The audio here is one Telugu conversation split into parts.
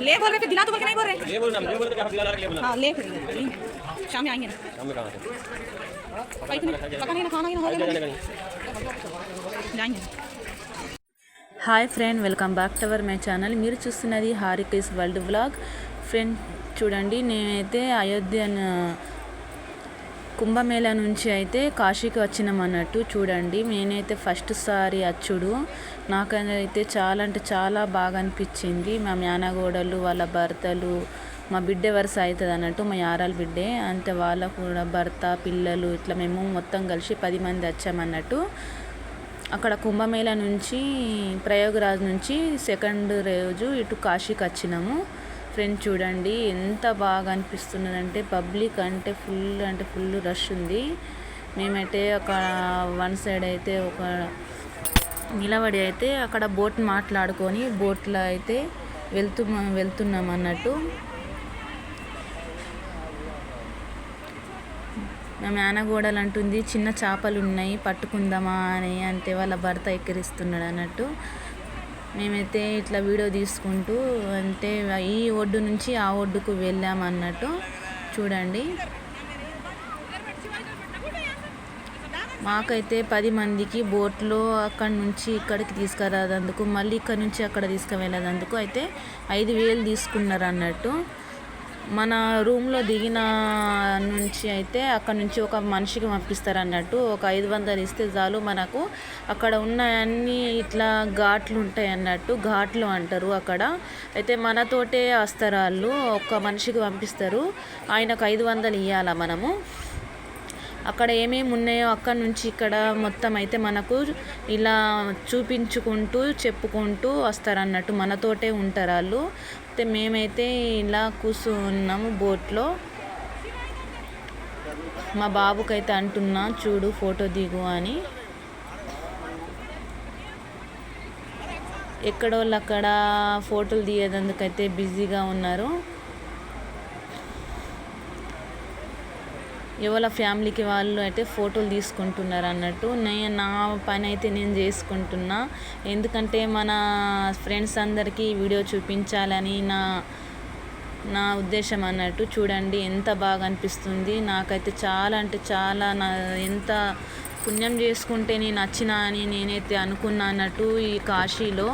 ले बोल रहे थे, दिला तो बोल के नहीं बोल रहे। ले बोल रहे थे, दिला ले बोला। हाँ ले फिर शाम में आएंगे ना। शाम में कहाँ से? पता नहीं ना, खाना ही ना हो जाएंगे। Hi friend, welcome back to our my channel. మీరు చూస్తున్నది హారికేస్ వరల్డ్ వ్లాగ్. ఫ్రెండ్ చూడండి, నేనైతే అయోధ్య కుంభమేళా నుంచి అయితే కాశీకి వచ్చినాం అన్నట్టు. చూడండి, నేనైతే ఫస్ట్ సారి అచ్చుడు నాకైతే చాలా అంటే చాలా బాగా అనిపించింది. మా మేనగోడలు వాళ్ళ భర్తలు, మా బిడ్డ వరుస అవుతుంది అన్నట్టు, మా యారాల బిడ్డే అంతే, వాళ్ళ కూడా భర్త పిల్లలు ఇట్లా మేము మొత్తం కలిసి 10 మంది వచ్చామన్నట్టు. అక్కడ కుంభమేళా నుంచి ప్రయాగరాజ్ నుంచి సెకండ్ రోజు ఇటు కాశీకి వచ్చినాము. ఫ్రెండ్స్ చూడండి ఎంత బాగా అనిపిస్తున్నదంటే, పబ్లిక్ అంటే ఫుల్ రష్ ఉంది. మేమైతే అక్కడ వన్ సైడ్ అయితే ఒక నిలబడి అయితే అక్కడ బోట్ మాట్లాడుకొని బోట్లో అయితే వెళ్తున్నాం అన్నట్టు. మా మేనగోడలు అంటుంది చిన్న చేపలు ఉన్నాయి పట్టుకుందామా అని, అంటే వాళ్ళ భర్త ఎక్కిరిస్తున్నాడు అన్నట్టు. మేమైతే ఇట్లా వీడియో తీసుకుంటూ అంటే ఈ ఒడ్డు నుంచి ఆ ఒడ్డుకు వెళ్ళామన్నట్టు. చూడండి, మాకైతే 10 మందికి బోట్లో అక్కడి నుంచి ఇక్కడికి తీసుకురాదందుకు, మళ్ళీ ఇక్కడ నుంచి అక్కడ తీసుకువెళ్ళేదందుకు అయితే 5,000 తీసుకున్నారు అన్నట్టు. మన రూమ్లో దిగిన నుంచి అయితే అక్కడ నుంచి ఒక మనిషికి పంపిస్తారు అన్నట్టు. ఒక 500 ఇస్తే చాలు మనకు అక్కడ ఉన్న అన్ని ఇట్లా ఘాట్లు ఉంటాయి అన్నట్టు, ఘాట్లు అంటారు అక్కడ. అయితే మనతోటే వస్తారు వాళ్ళు, ఒక మనిషికి పంపిస్తారు, ఆయనకు 500 ఇవ్వాలా మనము. అక్కడ ఏమేమి ఉన్నాయో అక్కడ నుంచి ఇక్కడ మొత్తం అయితే మనకు ఇలా చూపించుకుంటూ చెప్పుకుంటూ వస్తారు అన్నట్టు, మనతోటే ఉంటారు వాళ్ళు. అయితే మేమైతే ఇలా కూర్చున్నాము బోట్లో. మా బాబుకైతే అంటున్నా చూడు ఫోటో దిగు అని. ఎక్కడోళ్ళు అక్కడ ఫోటోలు దిగేందుకైతే బిజీగా ఉన్నారు. ఎవరి ఫ్యామిలీకి వాళ్ళు అయితే ఫోటోలు తీసుకుంటున్నారు అన్నట్టు. నా పని అయితే నేను చేసుకుంటున్నా, ఎందుకంటే మన ఫ్రెండ్స్ అందరికీ వీడియో చూపించాలని నా ఉద్దేశం అన్నట్టు. చూడండి ఎంత బాగా అనిపిస్తుంది నాకైతే, చాలా అంటే చాలా ఎంత పుణ్యం చేసుకుంటే నేను వచ్చినా అని నేనైతే అనుకున్నా అన్నట్టు ఈ కాశీలో.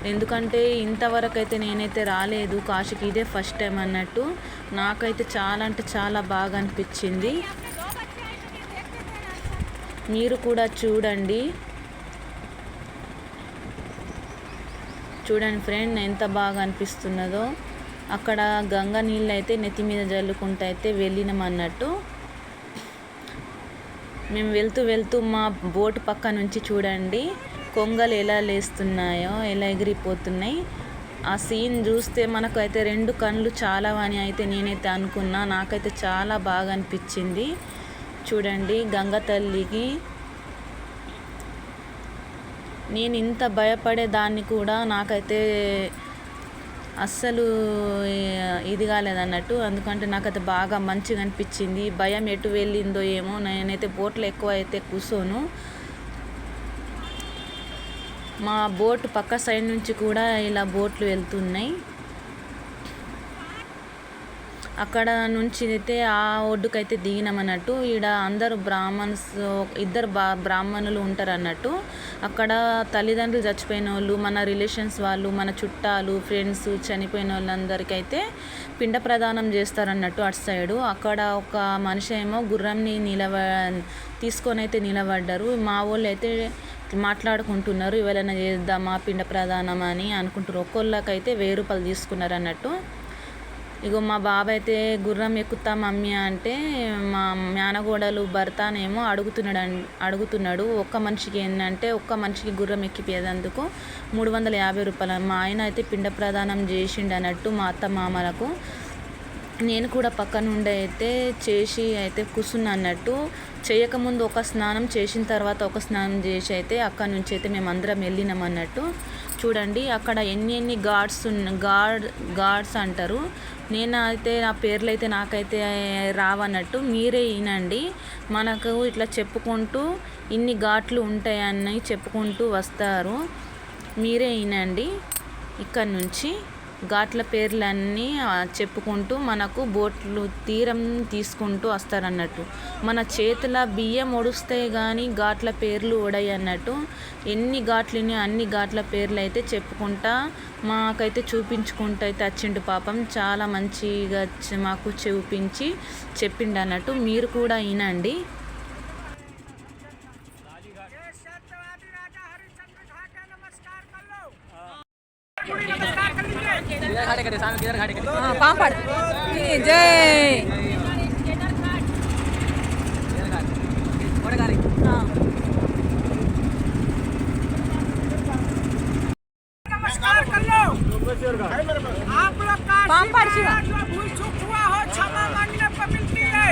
ఎందుకంటే ఇంతవరకు అయితే నేనైతే రాలేదు కాశీకి, ఇదే ఫస్ట్ టైం అన్నట్టు. నాకైతే చాలా అంటే చాలా బాగా అనిపించింది. మీరు కూడా చూడండి ఫ్రెండ్ ఎంత బాగా అనిపిస్తున్నదో. అక్కడ గంగా నీళ్ళు అయితే నెత్తి మీద జల్లుకుంటూ అయితే వెళ్ళినాం అన్నట్టు. మేము వెళ్తూ మా బోటు పక్క నుంచి చూడండి కొంగలు ఎలా లేస్తున్నాయో, ఎలా ఎగిరిపోతున్నాయి. ఆ సీన్ చూస్తే మనకు అయితే 2 కళ్ళు చాలా అని అయితే నేనైతే అనుకున్నా. నాకైతే చాలా బాగా అనిపించింది. చూడండి గంగ తల్లికి నేను ఇంత భయపడేదాన్ని కూడా నాకైతే అస్సలు ఇది కాలేదన్నట్టు. ఎందుకంటే నాకైతే బాగా మంచిగా అనిపించింది. భయం ఎటు వెళ్ళిందో ఏమో, నేనైతే బోట్లో ఎక్కువ అయితే కూర్చోను. మా బోట్ పక్క సైడ్ నుంచి కూడా ఇలా బోట్లు వెళ్తున్నాయి. అక్కడ నుంచి అయితే ఆ ఒడ్డుకైతే దిగినామన్నట్టు. ఈడ అందరూ బ్రాహ్మణ్స్, 2 బ్రాహ్మణులు ఉంటారు అన్నట్టు. అక్కడ తల్లిదండ్రులు చచ్చిపోయిన వాళ్ళు, మన రిలేషన్స్ వాళ్ళు, మన చుట్టాలు ఫ్రెండ్స్ చనిపోయిన వాళ్ళందరికీ అయితే పిండ ప్రదానం చేస్తారన్నట్టు అటు సైడు. అక్కడ ఒక మనిషి ఏమో గుర్రంని తీసుకొని అయితే నిలబడ్డారు. మా వాళ్ళు అయితే మాట్లాడుకుంటున్నారు, ఎవరైనా చేద్దామా పిండ ప్రదానం అని అనుకుంటారు. ఒక్కొక్కరికైతే 1000 రూపాయలు తీసుకున్నారు అన్నట్టు. ఇగో మా బాబు అయితే గుర్రం ఎక్కుతా మమ్మీ అంటే, మా మేనగోడలు భర్తనేమో అడుగుతున్నాడు ఒక్క మనిషికి ఏంటంటే, ఒక్క మనిషికి గుర్రం ఎక్కిపోయేందుకు 350 రూపాయలు. మా ఆయన అయితే పిండ ప్రదానం చేసిండు అన్నట్టు మా అత్త మామలకు. నేను కూడా పక్క నుండి అయితే చేసి అయితే కూర్చున్నా అన్నట్టు. చేయకముందు ఒక స్నానం, చేసిన తర్వాత ఒక స్నానం చేసి అయితే అక్కడ నుంచి అయితే మేము అందరం వెళ్ళినాం అన్నట్టు. చూడండి అక్కడ ఎన్ని గాడ్స్ అంటారు. నేనైతే నా పేర్లు అయితే నాకైతే రావన్నట్టు, మీరే వినండి. మనకు ఇట్లా చెప్పుకుంటూ ఇన్ని ఘాట్లు ఉంటాయని చెప్పుకుంటూ వస్తారు, మీరే వినండి. ఇక్కడ నుంచి ఘాట్ల పేర్లన్నీ చెప్పుకుంటూ మనకు బోట్లు తీరం తీసుకుంటూ వస్తారన్నట్టు. మన చేతుల బియ్యం ఒడుస్తే కానీ ఘాట్ల పేర్లు ఒడయి అన్నట్టు. ఎన్ని ఘాట్లుని అన్ని ఘాట్ల పేర్లు అయితే చెప్పుకుంటా మాకైతే చూపించుకుంటూ అయితే వచ్చిండు పాపం. చాలా మంచిగా మాకు చూపించి చెప్పిండు అన్నట్టు. మీరు కూడా వినండి. पापड़ जय नमस्कार कर लो। आप लोग का पापड़ शिवा जो भूल चूक हुआ हो क्षमा मांगने पर मिलती है।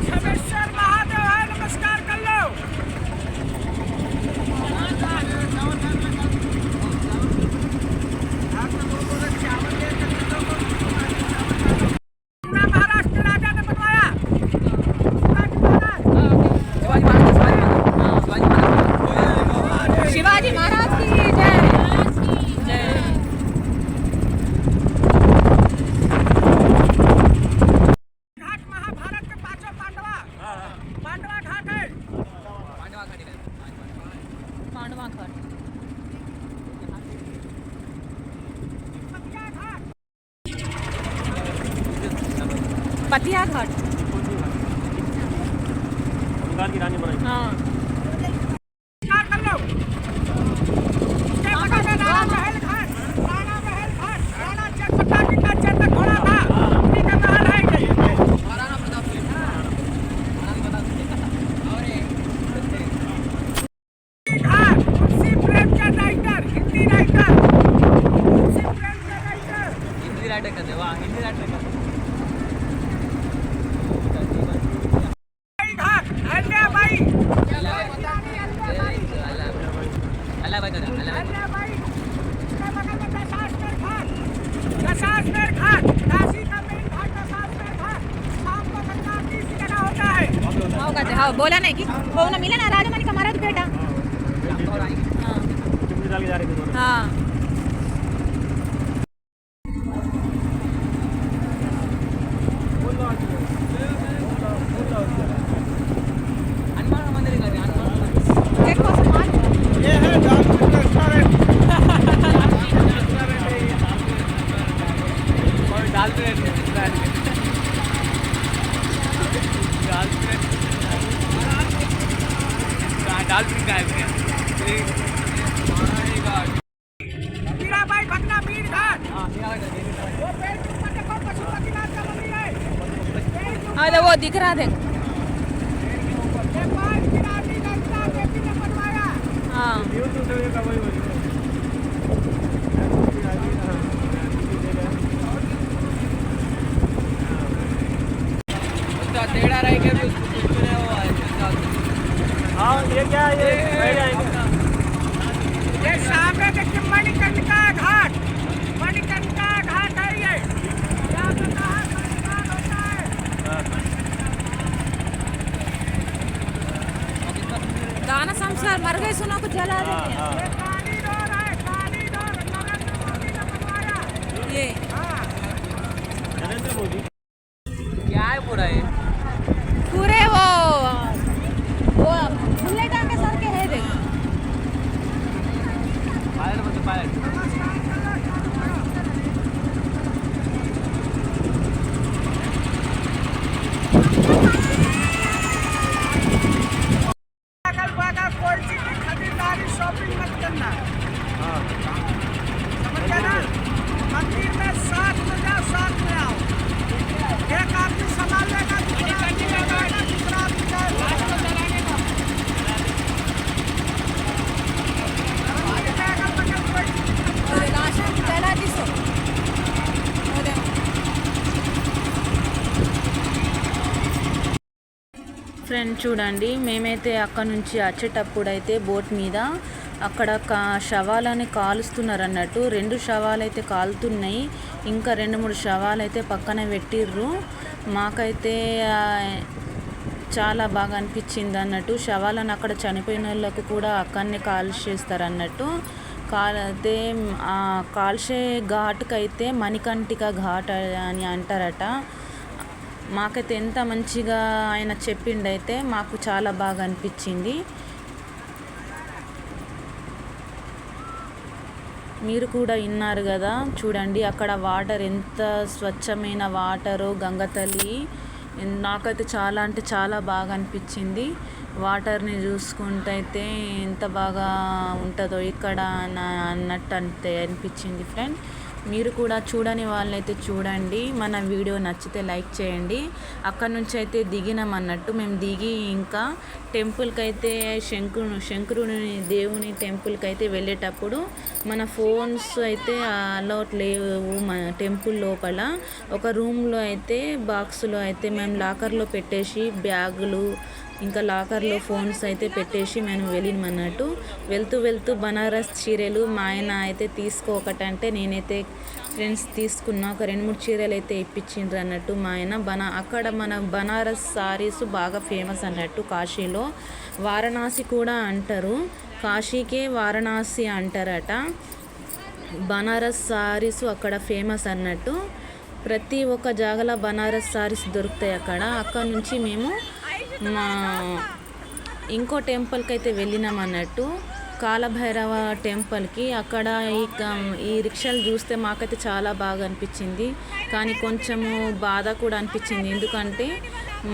क्षमेश्वर महादेव है, नमस्कार कर लो। महाराष्ट्र राजा ने बनवाया शिवाजी महाराज की जय। घाट महाभारत के पांचों पांडवा घाट है। पांडवा घाट पतिया घाट पतिया घाट बंगाल की रानी बनाई। हाँ नमस्कार कर लो। उसके बगल में राणा महल घाट राणा चंद्रप्रताप जी का चंद्र घोड़ा था, उन्हीं का महल है ये। घाट तुलसी प्रेमचंद राइटर, हिंदी राइटर, तुलसी प्रेमचंद राइटर। हिंदी राइटर करते वाह हिंदी राइटर घाट अहिल्याबाई अल्लाह भाई करते अहिल्याबाई। उसके बगल में दशाश्वमेध घाट काशी का मेन घाट दशाश्वमेध घाट। शाम को गंगा आरती इसी जगह होता है। हाँ कहते हाँ बोला नहीं कि वो ना मिला ना राजा मणि का महाराज बेटा। हाँ चुम्बी डाल के जा रही थी दोनों। हाँ हनुमान मंदिर करते हनुमान देखो समाज ये है डालफिन रेस्टोरेंट। और दाल पे दाल पे का है मीराबाई भगना मीर घाट। हां क्या करते वो पेड़ के ऊपर देखो पशुपतिनाथ का मंदिर है। पेड़ के हाँ तो वो दिख रहा देख। ऊपर नेपाल की रानी नंदा देवी ने बनवाया। हाँ उसका टेढ़ा रह के भी उसको कुछ नहीं हुआ है हाँ ये क्या है ये बैठ जाएंगे। ये सामने देखिए मणिकर्णिका घाट। मणिकर्णिका घाट है ये। यहाँ पे कहाँ स्नान होता है। दाना संसार मर गए सुनो को जला देते हैं। ये कॉरिडोर है, कॉरिडोर नरेंद्र मोदी ने बनवाया। ये हाँ नरेंद्र मोदी क्या है पूरा ये पूरे वो बुलेट आके सर के है देख। पायलट मतलब पायलट अगल बगल कोई चीज की खरीदारी शॉपिंग मत करना। समझ गए ना। मंदिर में साथ में जाओ, साथ में आओ। एक आदमी संभाल लेगा, दूसरा आदमी लगाएगा, दूसरा आदमी जाएगा। मंदिर में अगल बगल कोई चीज की और राशन जला दिसो। ఫ్రెండ్ చూడండి, మేమైతే అక్కడ నుంచి వచ్చేటప్పుడు అయితే బోట్ మీద అక్కడ శవాలని కాలుస్తున్నారు అన్నట్టు. 2 శవాలు అయితే కాలుతున్నాయి, ఇంకా 2-3 శవాలు అయితే పక్కన పెట్టిర్రు. మాకైతే చాలా బాగా అనిపించింది అన్నట్టు. శవాలను అక్కడ చనిపోయిన వాళ్ళకు కూడా అక్కడనే కాల్ చేస్తారు అన్నట్టు. అయితే ఆ కాల్షే ఘాటుకైతే మణికంఠిక ఘాట్ అని అంటారట. మాకైతే ఎంత మంచిగా ఆయన చెప్పిండైతే మాకు చాలా బాగా అనిపించింది. మీరు కూడా విన్నారు కదా, చూడండి అక్కడ వాటర్ ఎంత స్వచ్ఛమైన వాటరో గంగతల్లి. నాకైతే చాలా అంటే చాలా బాగా అనిపించింది. వాటర్ని చూసుకుంటూ అయితే ఎంత బాగా ఉంటుందో ఇక్కడ అన్నట్టు అంతే అనిపించింది ఫ్రెండ్. మీరు కూడా చూడని వాళ్ళైతే చూడండి. మన వీడియో నచ్చితే లైక్ చేయండి. అక్కడ నుంచి అయితే దిగినాం అన్నట్టు. మేము దిగి ఇంకా టెంపుల్కి అయితే శంకరుని దేవుని టెంపుల్కి అయితే వెళ్ళేటప్పుడు మన ఫోన్స్ అయితే అలౌట్ లేవు. మన టెంపుల్ లోపల ఒక రూమ్లో అయితే బాక్స్లో అయితే మేము లాకర్లో పెట్టేసి బ్యాగులు ఇంకా లాకర్లో ఫోన్స్ అయితే పెట్టేసి మేము వెళ్ళినమన్నట్టు. వెళ్తూ బనారస్ చీరలు మా ఆయన అయితే తీసుకోకటంటే నేనైతే ఫ్రెండ్స్ తీసుకున్నా. ఒక 2-3 చీరలు అయితే ఇప్పించిండ్రు అన్నట్టు మా ఆయన. అక్కడ మన బనారస్ సారీస్ బాగా ఫేమస్ అన్నట్టు. కాశీలో వారణాసి కూడా అంటారు, కాశీకే వారణాసి అంటారట. బనారస్ సారీస్ అక్కడ ఫేమస్ అన్నట్టు. ప్రతి ఒక్క జాగల బనారస్ సారీస్ దొరుకుతాయి అక్కడ నుంచి మేము మా ఇంకో టెంపుల్కి అయితే వెళ్ళినాం అన్నట్టు, కాలభైరవ టెంపుల్కి. అక్కడ ఈ రిక్షాలు చూస్తే మాకైతే చాలా బాగా అనిపించింది, కానీ కొంచెము బాధ కూడా అనిపించింది. ఎందుకంటే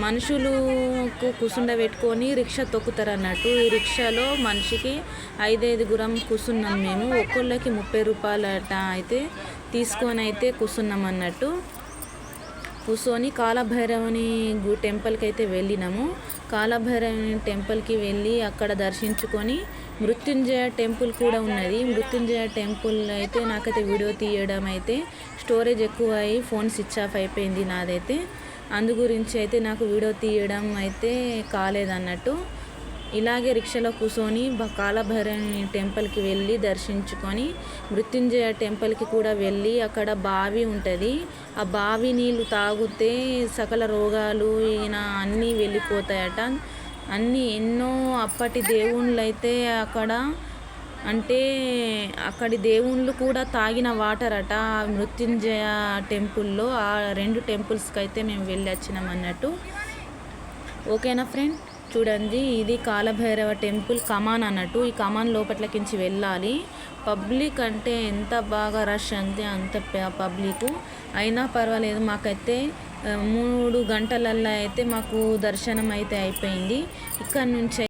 మనుషులకు కూర్చుండబెట్టుకొని రిక్షా తొక్కుతారు అన్నట్టు. ఈ రిక్షాలో మనిషికి 5-5 కూర్చున్నాం మేము. ఒక్కొక్కరికి 30 రూపాయలట అయితే తీసుకొని అయితే కూర్చున్నాం అన్నట్టు. కూర్చొని కాలభైరవుని టెంపుల్కి అయితే వెళ్ళినాము. కాలభైరవుని టెంపుల్కి వెళ్ళి అక్కడ దర్శించుకొని మృత్యుంజయ టెంపుల్ కూడా ఉన్నది. మృత్యుంజయ టెంపుల్ అయితే నాకైతే వీడియో తీయడం అయితే స్టోరేజ్ ఎక్కువ అయ్యి ఫోన్ స్విచ్ ఆఫ్ అయిపోయింది నాదైతే. అందు గురించి అయితే నాకు వీడియో తీయడం అయితే కాలేదన్నట్టు. ఇలాగే రిక్షాలో కూర్చొని కాలభైరవుని టెంపుల్కి వెళ్ళి దర్శించుకొని మృత్యుంజయ టెంపుల్కి కూడా వెళ్ళి అక్కడ బావి ఉంటుంది. ఆ బావి నీళ్ళు తాగితే సకల రోగాలు అన్నీ వెళ్ళిపోతాయట. ఎన్నో అప్పటి దేవుళ్ళు అయితే అక్కడ అంటే అక్కడి దేవుళ్ళు కూడా తాగిన వాటర్ అట మృత్యుంజయ టెంపుల్లో. ఆ 2 టెంపుల్స్కి అయితే మేము వెళ్ళి వచ్చినాం అన్నట్టు. ఓకేనా ఫ్రెండ్, చూడండి ఇది కాలభైరవ టెంపుల్ కమాన్ అన్నట్టు. ఈ కమాన్ లోపట్లకించి వెళ్ళాలి. పబ్లిక్ అంటే ఎంత బాగా రష్ అంతే అంత పబ్లిక్ అయినా పర్వాలేదు. మాకైతే 3 గంటలల్లో అయితే మాకు దర్శనం అయితే అయిపోయింది. ఇక్కడ నుంచి